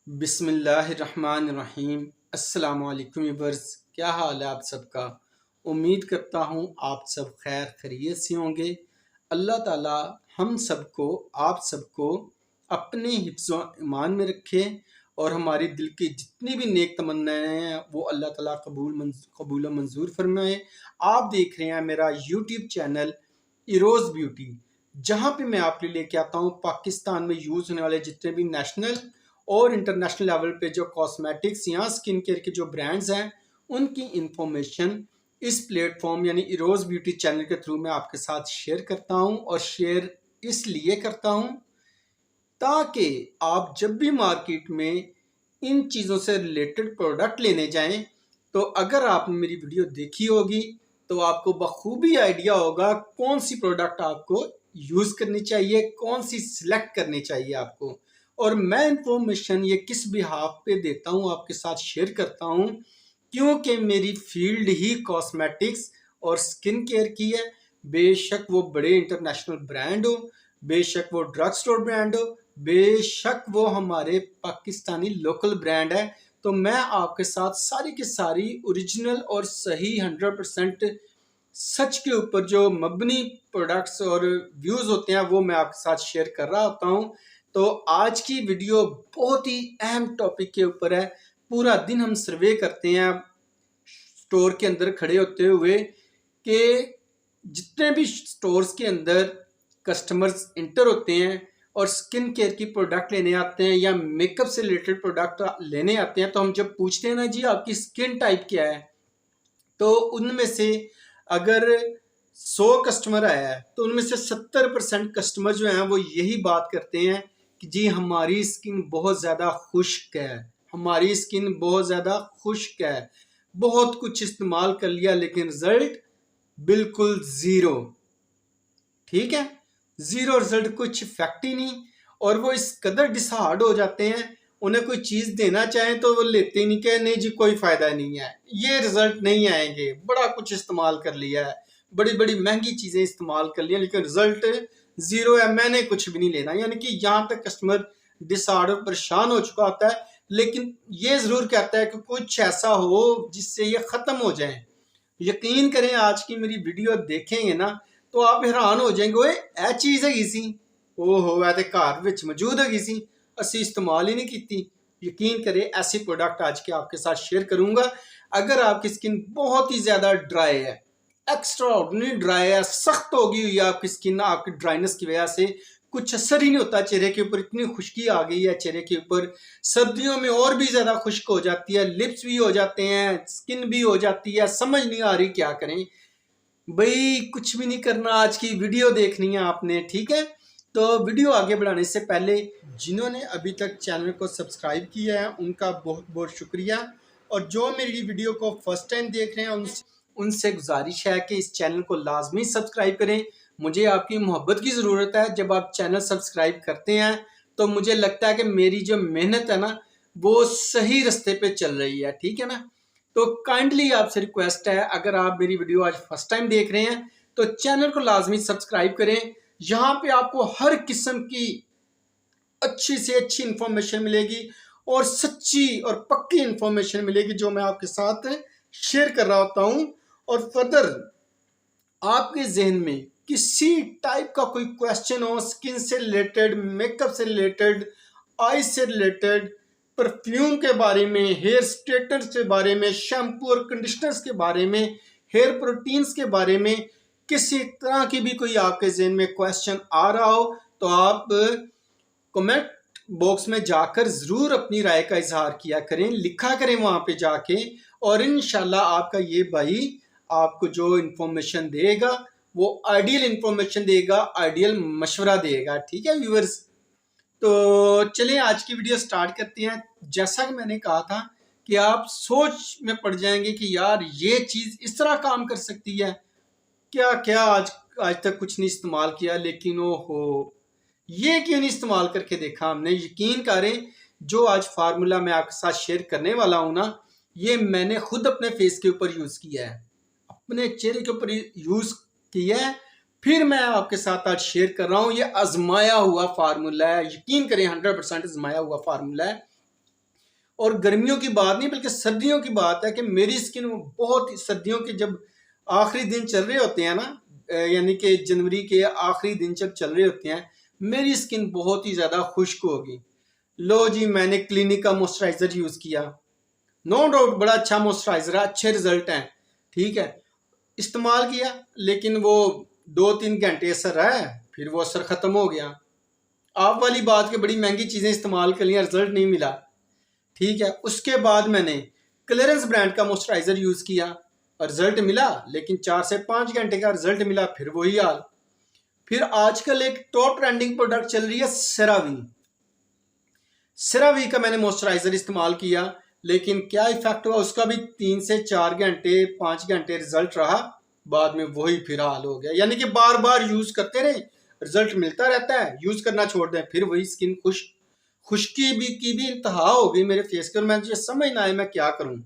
बिस्मिल्लाहिर्रहमानिर्रहीम। अस्सलाम वालेकुम व्यूअर्स, क्या हाल है आप सबका। उम्मीद करता हूँ आप सब खैर खैरियत से होंगे। अल्लाह ताला हम सबको आप सबको अपने हिफ्ज़ व ईमान में रखे और हमारी दिल की जितनी भी नेक तमन्नाएं हैं वो अल्लाह ताला कबूल व मंजूर फरमाए। आप देख रहे हैं मेरा यूट्यूब चैनल इरोज़ ब्यूटी, जहाँ पे मैं आपके लिए लेके आता हूँ पाकिस्तान में यूज़ होने वाले जितने भी नेशनल और इंटरनेशनल लेवल पे जो कॉस्मेटिक्स या स्किन केयर के जो ब्रांड्स हैं उनकी इंफॉर्मेशन इस प्लेटफॉर्म यानी इरोज़ ब्यूटी चैनल के थ्रू मैं आपके साथ शेयर करता हूं। और शेयर इसलिए करता हूं ताकि आप जब भी मार्केट में इन चीज़ों से रिलेटेड प्रोडक्ट लेने जाएं तो अगर आपने मेरी वीडियो देखी होगी तो आपको बखूबी आइडिया होगा कौन सी प्रोडक्ट आपको यूज़ करनी चाहिए, कौन सी सिलेक्ट करनी चाहिए आपको। और मैं इंफॉर्मेशन ये किस बिहाफ पे देता हूँ आपके साथ शेयर करता हूँ क्योंकि मेरी फील्ड ही कॉस्मेटिक्स और स्किन केयर की है। बेशक वो बड़े इंटरनेशनल ब्रांड हो, बेशक वो ड्रग स्टोर ब्रांड हो, बेशक वो हमारे पाकिस्तानी लोकल ब्रांड है, तो मैं आपके साथ सारी की सारी ओरिजिनल और सही 100% सच के ऊपर जो मबनी प्रोडक्ट्स और व्यूज़ होते हैं वो मैं आपके साथ शेयर कर रहा होता हूँ। तो आज की वीडियो बहुत ही अहम टॉपिक के ऊपर है। पूरा दिन हम सर्वे करते हैं स्टोर के अंदर खड़े होते हुए कि जितने भी स्टोर्स के अंदर कस्टमर्स इंटर होते हैं और स्किन केयर की प्रोडक्ट लेने आते हैं या मेकअप से रिलेटेड प्रोडक्ट लेने आते हैं, तो हम जब पूछते हैं ना जी आपकी स्किन टाइप क्या है, तो उनमें से अगर 100 कस्टमर आया है तो उनमें से 70% कस्टमर जो हैं वो यही बात करते हैं कि जी हमारी स्किन बहुत ज़्यादा खुश्क है, हमारी स्किन बहुत ज़्यादा खुश्क है, बहुत कुछ इस्तेमाल कर लिया लेकिन रिजल्ट बिल्कुल ज़ीरो। ठीक है, ज़ीरो रिजल्ट, कुछ इफेक्ट ही नहीं। और वो इस कदर डिसहार्ड हो जाते हैं, उन्हें कोई चीज़ देना चाहें तो वो लेते ही नहीं, कहे नहीं जी कोई फ़ायदा नहीं है, ये रिजल्ट नहीं आएंगे, बड़ा कुछ इस्तेमाल कर लिया है, बड़ी बड़ी महंगी चीज़ें इस्तेमाल कर लिया लेकिन रिजल्ट ज़ीरो है, मैंने कुछ भी नहीं लेना। यानी कि यहाँ तक कस्टमर डिसहार्ड और परेशान हो चुका होता है, लेकिन ये ज़रूर कहता है कि कुछ ऐसा हो जिससे ये ख़त्म हो जाए। यकीन करें आज की मेरी वीडियो देखेंगे ना तो आप हैरान हो जाएंगे, ओए ए चीज़ है सी, ओहो ए ते घर विच मौजूद है सी, असी इस्तेमाल ही नहीं की। यकीन करें ऐसी प्रोडक्ट आज के आपके साथ शेयर करूंगा। अगर आपकी स्किन बहुत ही ज़्यादा ड्राई है, एक्स्ट्रा ऑर्डिनरी ड्राई है, सख्त हो गई हुई है आपकी स्किन, आपकी ड्राइनेस की वजह से कुछ असर ही नहीं होता चेहरे के ऊपर, इतनी खुश्की आ गई है चेहरे के ऊपर, सर्दियों में और भी ज्यादा खुश्क हो जाती है, लिप्स भी हो जाते हैं, स्किन भी हो जाती है, समझ नहीं आ रही क्या करें। भाई कुछ भी नहीं करना, आज की वीडियो देखनी है आपने, ठीक है। तो वीडियो आगे बढ़ाने से पहले जिन्होंने अभी तक चैनल को सब्सक्राइब किया है उनका बहुत बहुत शुक्रिया, और जो मेरी वीडियो को फर्स्ट टाइम देख रहे हैं उनसे गुजारिश है कि इस चैनल को लाजमी सब्सक्राइब करें। मुझे आपकी मोहब्बत की ज़रूरत है। जब आप चैनल सब्सक्राइब करते हैं तो मुझे लगता है कि मेरी जो मेहनत है ना वो सही रास्ते पे चल रही है, ठीक है ना। तो काइंडली आपसे रिक्वेस्ट है, अगर आप मेरी वीडियो आज फर्स्ट टाइम देख रहे हैं तो चैनल को लाजमी सब्सक्राइब करें। यहाँ पे आपको हर किस्म की अच्छी से अच्छी इंफॉर्मेशन मिलेगी और सच्ची और पक्की इंफॉर्मेशन मिलेगी जो मैं आपके साथ शेयर कर रहा होता हूँ। और फर्दर आपके जहन में किसी टाइप का कोई क्वेश्चन हो, स्किन से रिलेटेड, मेकअप से रिलेटेड, आई से रिलेटेड, परफ्यूम के बारे में, हेयर स्ट्रेटनर्स के बारे में, शैम्पू और कंडीशनर्स के बारे में, हेयर प्रोटीन्स के बारे में, किसी तरह की भी कोई आपके जहन में क्वेश्चन आ रहा हो तो आप कमेंट बॉक्स में जाकर ज़रूर अपनी राय का इजहार किया करें, लिखा करें वहाँ पे जाके, और इंशाल्लाह आपका ये भाई आपको जो इन्फॉर्मेशन देगा वो आइडियल इन्फॉर्मेशन देगा, आइडियल मशवरा देगा, ठीक है व्यूअर्स। तो चलिए आज की वीडियो स्टार्ट करते हैं। जैसा कि मैंने कहा था कि आप सोच में पड़ जाएंगे कि यार ये चीज़ इस तरह काम कर सकती है, क्या क्या आज तक कुछ नहीं इस्तेमाल किया, लेकिन ओ हो ये क्यों नहीं इस्तेमाल करके देखा हमने। यकीन करें जो आज फार्मूला मैं आपके साथ शेयर करने वाला हूं ना, ये मैंने खुद अपने फेस के ऊपर यूज़ किया है, अपने चेहरे के ऊपर यूज़ किया है, फिर मैं आपके साथ आज शेयर कर रहा हूँ। ये आजमाया हुआ फार्मूला है, यकीन करें 100% आजमाया हुआ फार्मूला है। और गर्मियों की बात नहीं बल्कि सर्दियों की बात है कि मेरी स्किन बहुत, सर्दियों के जब आखिरी दिन चल रहे होते हैं ना, यानी कि जनवरी के आखिरी दिन जब चल रहे होते हैं, मेरी स्किन बहुत ही ज़्यादा खुश्क होगी। लो जी, मैंने क्लिनिक का मॉइस्चराइज़र यूज़ किया, नो डाउट बड़ा अच्छा मॉइस्चराइज़र है, अच्छे रिजल्ट हैं, ठीक है। इस्तेमाल किया लेकिन वो 2-3 घंटे असर रहा, फिर वो असर ख़त्म हो गया। आप वाली बात के बड़ी महंगी चीज़ें इस्तेमाल कर लिया, रिजल्ट नहीं मिला, ठीक है। उसके बाद मैंने क्लियरेंस ब्रांड का मॉइस्चराइज़र यूज़ किया और रिजल्ट मिला, लेकिन 4 से 5 घंटे का रिजल्ट मिला, फिर वही हाल। फिर आजकल एक टॉप ट्रेंडिंग प्रोडक्ट चल रही है सेरावी। सेरावी का मैंने मॉइस्चराइज़र इस्तेमाल किया, लेकिन क्या इफेक्ट हुआ उसका भी 3 से 4 घंटे 5 घंटे रिजल्ट रहा, बाद में वही फिर हाल हो गया। यानी कि बार बार यूज़ करते रहे, रिजल्ट मिलता रहता है, यूज़ करना छोड़ दें, फिर वही स्किन खुश्की की भी इंतहा हो गई मेरे फेस के, और मुझे समझ ना आए मैं क्या करूं।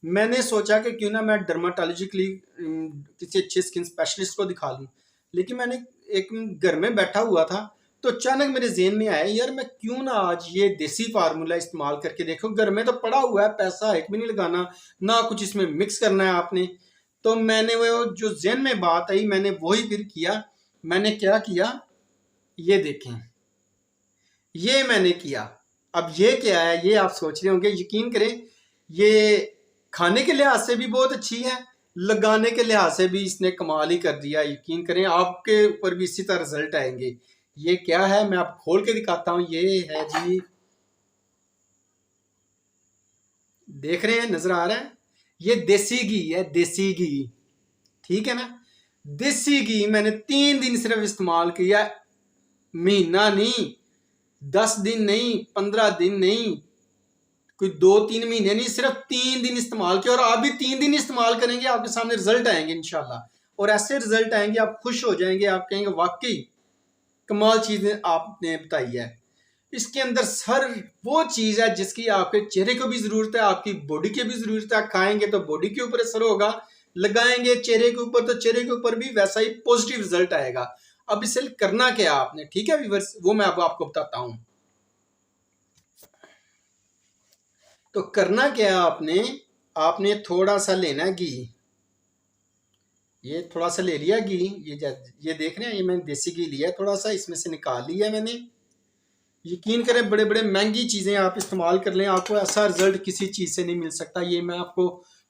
मैंने सोचा कि क्यों ना मैं डर्माटोलॉजिकली किसी अच्छे स्किन स्पेशलिस्ट को दिखा लूं, लेकिन मैंने एक घर में बैठा हुआ था तो अचानक मेरे जेहन में आया, यार मैं क्यों ना आज ये देसी फार्मूला इस्तेमाल करके देखो। घर में तो पड़ा हुआ है, पैसा एक भी नहीं लगाना, ना कुछ इसमें मिक्स करना है आपने। तो मैंने वो जो जेहन में बात आई, मैंने वही फिर किया। मैंने क्या किया, ये देखें, ये मैंने किया। अब ये क्या है, ये आप सोच रहे होंगे, यकीन करें ये खाने के लिहाज से भी बहुत अच्छी है, लगाने के लिहाज से भी इसने कमाल ही कर दिया। यकीन करें आपके ऊपर भी इसी तरह रिजल्ट आएंगे। ये क्या है, मैं आपको खोल के दिखाता हूँ। ये है जी, देख रहे हैं, नजर आ रहा है, ये देसी घी है, देसी घी, ठीक है ना। देसी घी मैंने 3 दिन सिर्फ इस्तेमाल किया, महीना नहीं, 10 दिन नहीं, 15 दिन नहीं, कोई 2-3 महीने नहीं, सिर्फ 3 दिन इस्तेमाल किया। और आप भी 3 दिन इस्तेमाल करेंगे, आपके सामने रिजल्ट आएंगे इंशाल्लाह। और ऐसे रिजल्ट आएंगे, आप खुश हो जाएंगे, आप कहेंगे वाकई कमाल चीज आपने बताई है। इसके अंदर सर वो चीज है जिसकी आपके चेहरे को भी जरूरत है, आपकी बॉडी की भी जरूरत है। खाएंगे तो बॉडी के ऊपर असर होगा, लगाएंगे चेहरे के ऊपर तो चेहरे के ऊपर भी वैसा ही पॉजिटिव रिजल्ट आएगा। अब इसे करना क्या आपने, ठीक है व्यूअर्स, वो मैं अब आपको बताता हूं। तो करना क्या है आपने, आपने थोड़ा सा लेना घी, ये थोड़ा सा ले लिया घी, ये देख रहे हैं, ये मैंने देसी घी लिया है, थोड़ा सा इसमें से निकाल लिया मैंने। यकीन करें बड़े बड़े महंगी चीज़ें आप इस्तेमाल कर लें, आपको ऐसा रिजल्ट किसी चीज़ से नहीं मिल सकता। ये मैं आपको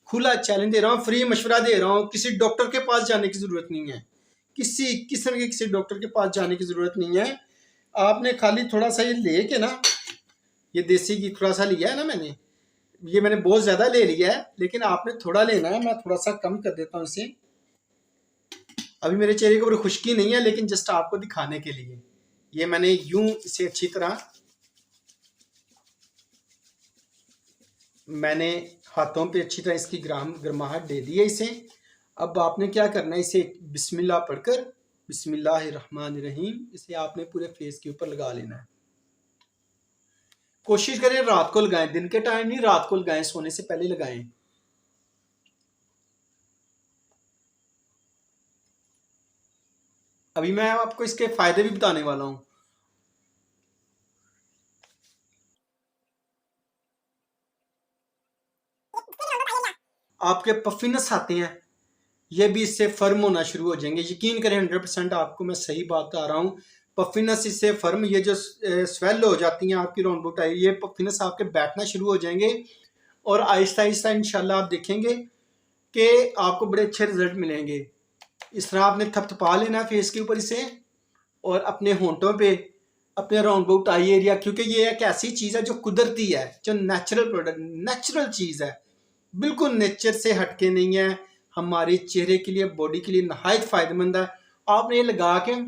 खुला चैलेंज दे रहा हूँ, फ्री मशवरा दे रहा हूँ। किसी डॉक्टर के पास जाने की ज़रूरत नहीं है, किसी किस्म के किसी डॉक्टर के पास जाने की ज़रूरत नहीं है। आपने खाली थोड़ा सा ये ले के ना, ये देसी घी थोड़ा सा लिया है ना मैंने, ये मैंने बहुत ज़्यादा ले लिया है, लेकिन आपने थोड़ा लेना है। मैं थोड़ा सा कम कर देता हूँ इसे, अभी मेरे चेहरे के ऊपर खुश्की नहीं है, लेकिन जस्ट आपको दिखाने के लिए ये मैंने यूं इसे अच्छी तरह मैंने हाथों पे अच्छी तरह इसकी गर्माहट दे दी है इसे। अब आपने क्या करना है, इसे बिस्मिल्लाह पढ़कर, बिस्मिल्लाहिर्रहमानिर्रहीम, इसे आपने पूरे फेस के ऊपर लगा लेना है। कोशिश करें रात को लगाएं, दिन के टाइम नहीं, रात को लगाएं, सोने से पहले लगाएं। अभी मैं आपको इसके फायदे भी बताने वाला हूं। आपके पफिनस आते हैं, ये भी इससे फर्म होना शुरू हो जाएंगे। यकीन करें 100% आपको मैं सही बात बता रहा हूँ। पफिनस इससे फर्म, ये जो स्वेल हो जाती हैं आपकी राउंड बुट आई, ये पफिनस आपके बैठना शुरू हो जाएंगे। और आहिस्ता आहिस्ता इंशाल्लाह आप देखेंगे कि आपको बड़े अच्छे रिजल्ट मिलेंगे। इस तरह आपने थपथपा लेना है फेस के ऊपर इसे, और अपने होंठों पे, अपने राउंड बुट आई एरिया, क्योंकि ये एक ऐसी चीज़ है जो कुदरती है, जो नेचुरल प्रोडक्ट, नेचुरल चीज़ है, बिल्कुल नेचर से हटके नहीं है, हमारे चेहरे के लिए, बॉडी के लिए नहायत फायदेमंद है। आपने ये लगा के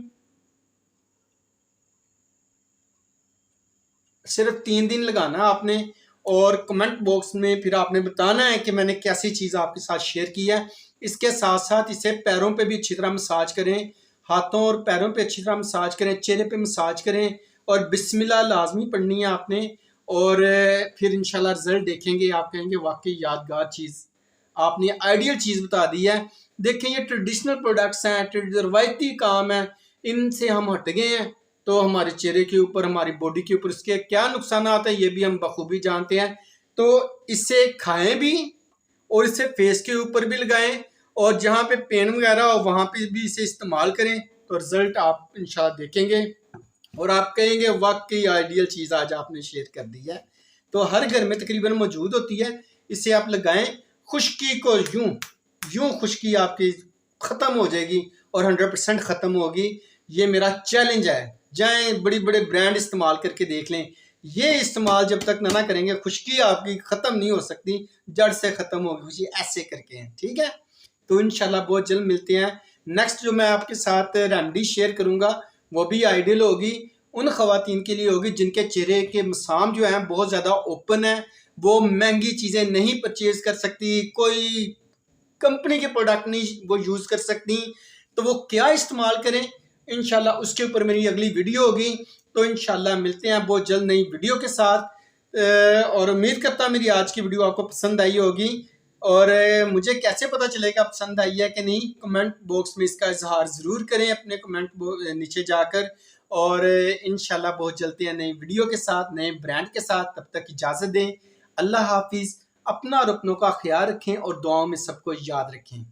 सिर्फ 3 दिन लगाना आपने, और कमेंट बॉक्स में फिर आपने बताना है कि मैंने कैसी चीज़ आपके साथ शेयर की है। इसके साथ साथ इसे पैरों पे भी अच्छी तरह मसाज करें, हाथों और पैरों पे अच्छी तरह मसाज करें, चेहरे पे मसाज करें, और बिस्मिल्लाह लाजमी पढ़नी है आपने। और फिर इंशाल्लाह रिजल्ट देखेंगे, आप कहेंगे वाकई यादगार चीज़, आपने आइडियल चीज़ बता दी है। देखें ये ट्रेडिशनल प्रोडक्ट्स हैं, रवायती काम है, इनसे हम हट गए हैं, तो हमारे चेहरे के ऊपर, हमारी बॉडी के ऊपर इसके क्या नुकसान आते हैं ये भी हम बखूबी जानते हैं। तो इसे खाएं भी और इसे फेस के ऊपर भी लगाएं, और जहाँ पे पेन वगैरह हो वहाँ पे भी इसे इस्तेमाल करें, तो रिजल्ट आप इंशाल्लाह देखेंगे और आप कहेंगे वाकई आइडियल चीज़ आज आपने शेयर कर दी है। तो हर घर में तकरीबन मौजूद होती है, इसे आप लगाएं, खुश्की को यूं यूं खुश्की आपकी ख़त्म हो जाएगी और 100% ख़त्म होगी। ये मेरा चैलेंज है, जाएं बड़ी बड़े ब्रांड इस्तेमाल करके देख लें, ये इस्तेमाल जब तक ना करेंगे खुश्की आपकी ख़त्म नहीं हो सकती, जड़ से ख़त्म होगी खुश्की ऐसे करके हैं। ठीक है, तो इंशाल्लाह बहुत जल्द मिलते हैं। नेक्स्ट जो मैं आपके साथ रेमेडी शेयर करूंगा वो भी आइडियल होगी, उन ख़वातीन के लिए होगी जिनके चेहरे के मसाम जो हैं बहुत ज़्यादा ओपन है, वो महंगी चीज़ें नहीं परचेज कर सकती, कोई कंपनी के प्रोडक्ट नहीं वो यूज़ कर सकती, तो वो क्या इस्तेमाल करें इंशाल्लाह उसके ऊपर मेरी अगली वीडियो होगी। तो इंशाल्लाह मिलते हैं बहुत जल्द नई वीडियो के साथ, और उम्मीद करता हूँ मेरी आज की वीडियो आपको पसंद आई होगी। और मुझे कैसे पता चलेगा पसंद आई है कि नहीं, कमेंट बॉक्स में इसका इजहार ज़रूर करें अपने कमेंट नीचे जाकर। और इंशाल्लाह बहुत जल्दी है नई वीडियो के साथ, नए ब्रांड के साथ। तब तक इजाज़त दें, अल्लाह हाफिज़। अपना और अपनों का ख्याल रखें और दुआओं में सबको याद रखें।